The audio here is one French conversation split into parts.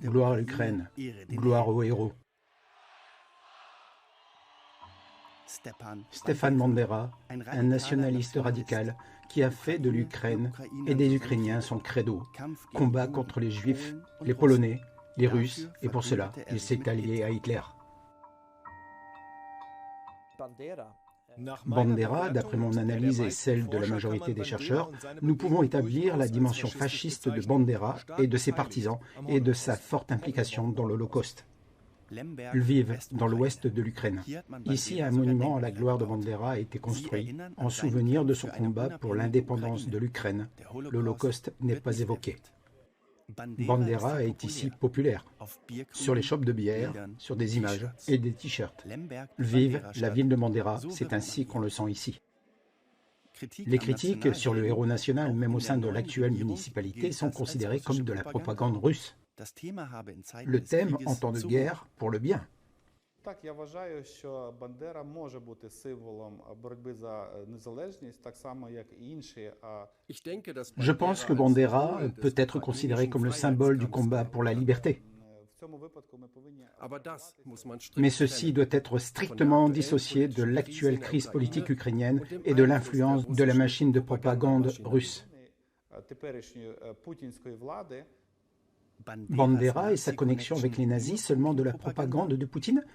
Gloire à l'Ukraine, gloire aux héros. Stefan Bandera, un nationaliste radical qui a fait de l'Ukraine et des Ukrainiens son credo. Combat contre les Juifs, les Polonais, les Russes, et pour cela, il s'est allié à Hitler. Bandera, d'après mon analyse et celle de la majorité des chercheurs, nous pouvons établir la dimension fasciste de Bandera et de ses partisans et de sa forte implication dans l'Holocauste. Lviv, dans l'ouest de l'Ukraine. Ici, un monument à la gloire de Bandera a été construit en souvenir de son combat pour l'indépendance de l'Ukraine. L'Holocauste n'est pas évoqué. Bandera est ici populaire, sur les shops de bière, sur des images et des t-shirts. Lviv, la ville de Bandera, c'est ainsi qu'on le sent ici. Les critiques sur le héros national, même au sein de l'actuelle municipalité, sont considérées comme de la propagande russe. Le thème en temps de guerre pour le bien. Je pense que Bandera peut être considéré comme le symbole du combat pour la liberté. Mais ceci doit être strictement dissocié de l'actuelle crise politique ukrainienne et de l'influence de la machine de propagande russe. Bandera et sa connexion avec les nazis seulement de la propagande de Poutine?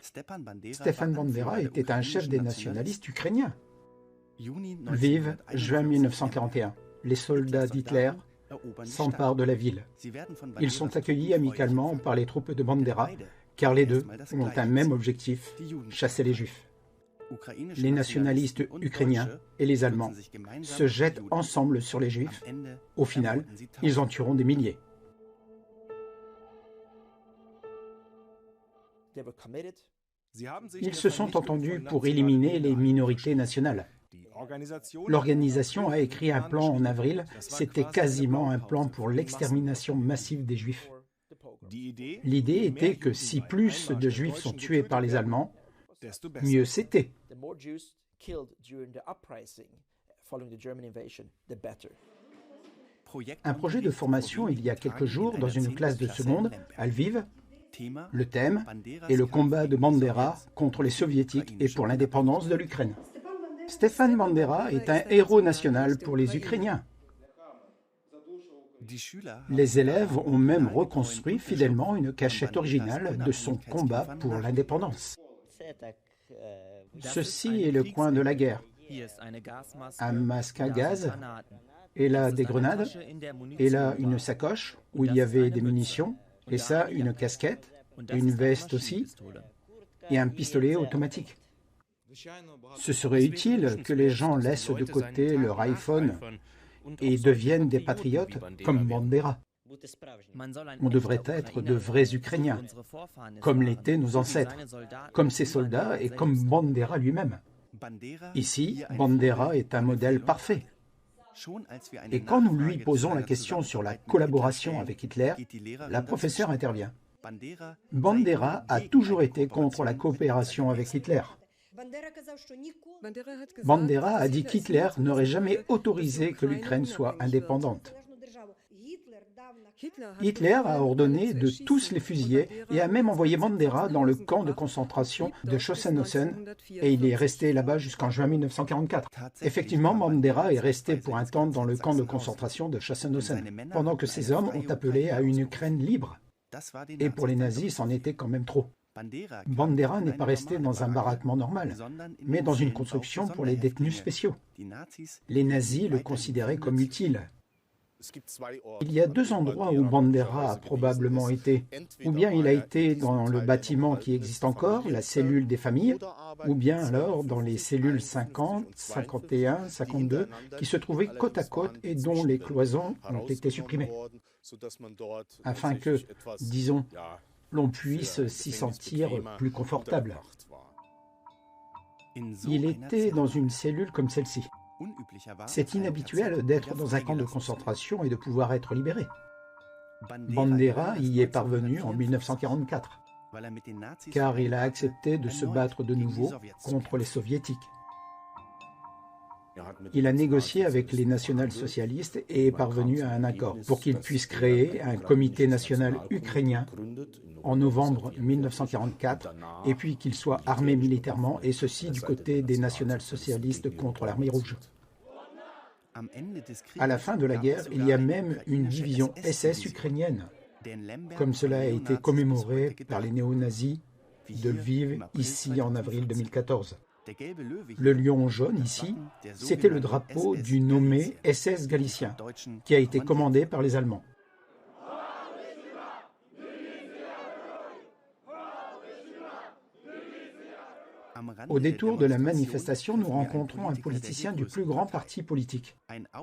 Stefan Bandera était un chef des nationalistes ukrainiens. Lviv, juin 1941. Les soldats d'Hitler s'emparent de la ville. Ils sont accueillis amicalement par les troupes de Bandera, car les deux ont un même objectif, chasser les Juifs. Les nationalistes ukrainiens et les Allemands se jettent ensemble sur les Juifs. Au final, ils en tueront des milliers. Ils se sont entendus pour éliminer les minorités nationales. L'organisation a écrit un plan en avril. C'était quasiment un plan pour l'extermination massive des Juifs. L'idée était que si plus de Juifs sont tués par les Allemands, mieux c'était. Un projet de formation il y a quelques jours dans une classe de seconde à Lviv. Le thème est le combat de Bandera contre les soviétiques et pour l'indépendance de l'Ukraine. Stefan Bandera est un héros national pour les Ukrainiens. Les élèves ont même reconstruit fidèlement une cachette originale de son combat pour l'indépendance. Ceci est le coin de la guerre. Un masque à gaz, et là des grenades, et là une sacoche où il y avait des munitions, et ça une casquette, une veste aussi, et un pistolet automatique. Ce serait utile que les gens laissent de côté leur iPhone et deviennent des patriotes comme Bandera. On devrait être de vrais Ukrainiens, comme l'étaient nos ancêtres, comme ces soldats et comme Bandera lui-même. Ici, Bandera est un modèle parfait. Et quand nous lui posons la question sur la collaboration avec Hitler, la professeure intervient. Bandera a toujours été contre la coopération avec Hitler. Bandera a dit qu'Hitler n'aurait jamais autorisé que l'Ukraine soit indépendante. Hitler a ordonné de tous les fusiller et a même envoyé Bandera dans le camp de concentration de Sachsenhausen et il est resté là-bas jusqu'en juin 1944. Effectivement, Bandera est resté pour un temps dans le camp de concentration de Sachsenhausen, pendant que ces hommes ont appelé à une Ukraine libre. Et pour les nazis, c'en était quand même trop. Bandera n'est pas resté dans un baraquement normal, mais dans une construction pour les détenus spéciaux. Les nazis le considéraient comme utile. Il y a deux endroits où Bandera a probablement été. Ou bien il a été dans le bâtiment qui existe encore, la cellule des familles, ou bien alors dans les cellules 50, 51, 52, qui se trouvaient côte à côte et dont les cloisons ont été supprimées, afin que, disons, l'on puisse s'y sentir plus confortable. Il était dans une cellule comme celle-ci. C'est inhabituel d'être dans un camp de concentration et de pouvoir être libéré. Bandera y est parvenu en 1944, car il a accepté de se battre de nouveau contre les soviétiques. Il a négocié avec les national-socialistes et est parvenu à un accord pour qu'il puisse créer un comité national ukrainien en novembre 1944 et puis qu'il soit armé militairement, et ceci du côté des national-socialistes contre l'Armée rouge. À la fin de la guerre, il y a même une division SS ukrainienne, comme cela a été commémoré par les néo-nazis de Lviv ici en avril 2014. Le lion jaune ici, c'était le drapeau du nommé SS galicien qui a été commandé par les Allemands. Au détour de la manifestation, nous rencontrons un politicien du plus grand parti politique.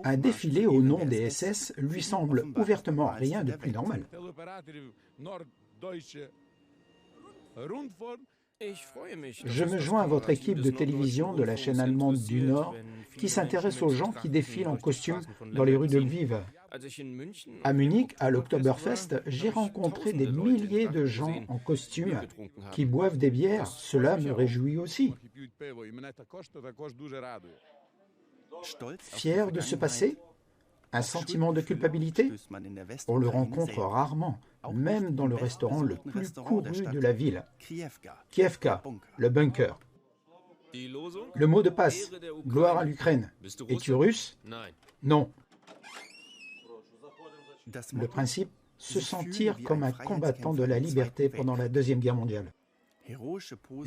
Un défilé au nom des SS lui semble ouvertement rien de plus normal. Je me joins à votre équipe de télévision de la chaîne allemande du Nord qui s'intéresse aux gens qui défilent en costume dans les rues de Lviv. À Munich, à l'Oktoberfest, j'ai rencontré des milliers de gens en costume qui boivent des bières. Cela me réjouit aussi. Fier de ce passé? Un sentiment de culpabilité? On le rencontre rarement, même dans le restaurant le plus couru de la ville. Kievka, le bunker. Le mot de passe, gloire à l'Ukraine. Es-tu russe? Non. Le principe, se sentir comme un combattant de la liberté pendant la Deuxième Guerre mondiale.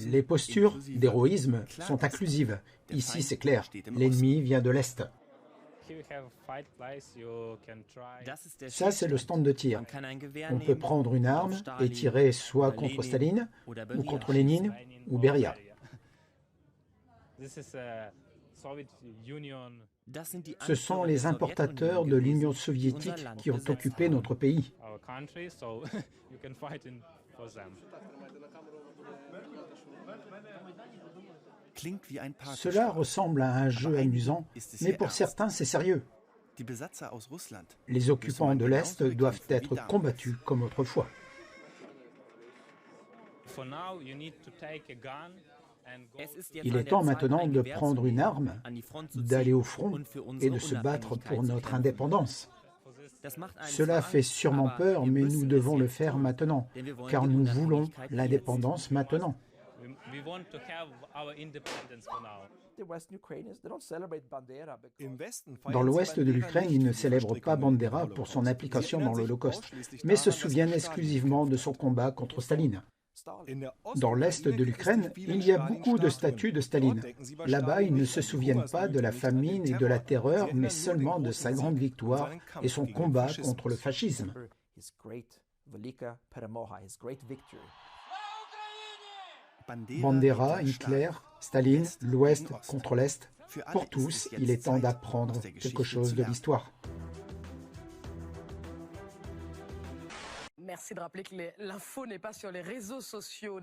Les postures d'héroïsme sont inclusives. Ici, c'est clair, l'ennemi vient de l'Est. Ça, c'est le stand de tir. On peut prendre une arme et tirer soit contre Staline, ou contre Lénine, ou Beria. Ce sont les importateurs de l'Union soviétique qui ont occupé notre pays. Cela ressemble à un jeu amusant, mais pour certains, c'est sérieux. Les occupants de l'Est doivent être combattus comme autrefois. Il est temps maintenant de prendre une arme, d'aller au front et de se battre pour notre indépendance. Cela fait sûrement peur, mais nous devons le faire maintenant, car nous voulons l'indépendance maintenant. Dans l'ouest de l'Ukraine, ils ne célèbrent pas Bandera pour son implication dans l'Holocauste, mais se souviennent exclusivement de son combat contre Staline. Dans l'est de l'Ukraine, il y a beaucoup de statues de Staline. Là-bas, ils ne se souviennent pas de la famine et de la terreur, mais seulement de sa grande victoire et son combat contre le fascisme. Bandera, Hitler, Staline, l'Ouest contre l'Est. Pour tous, il est temps d'apprendre quelque chose de l'histoire. Merci de rappeler que l'info n'est pas sur les réseaux sociaux.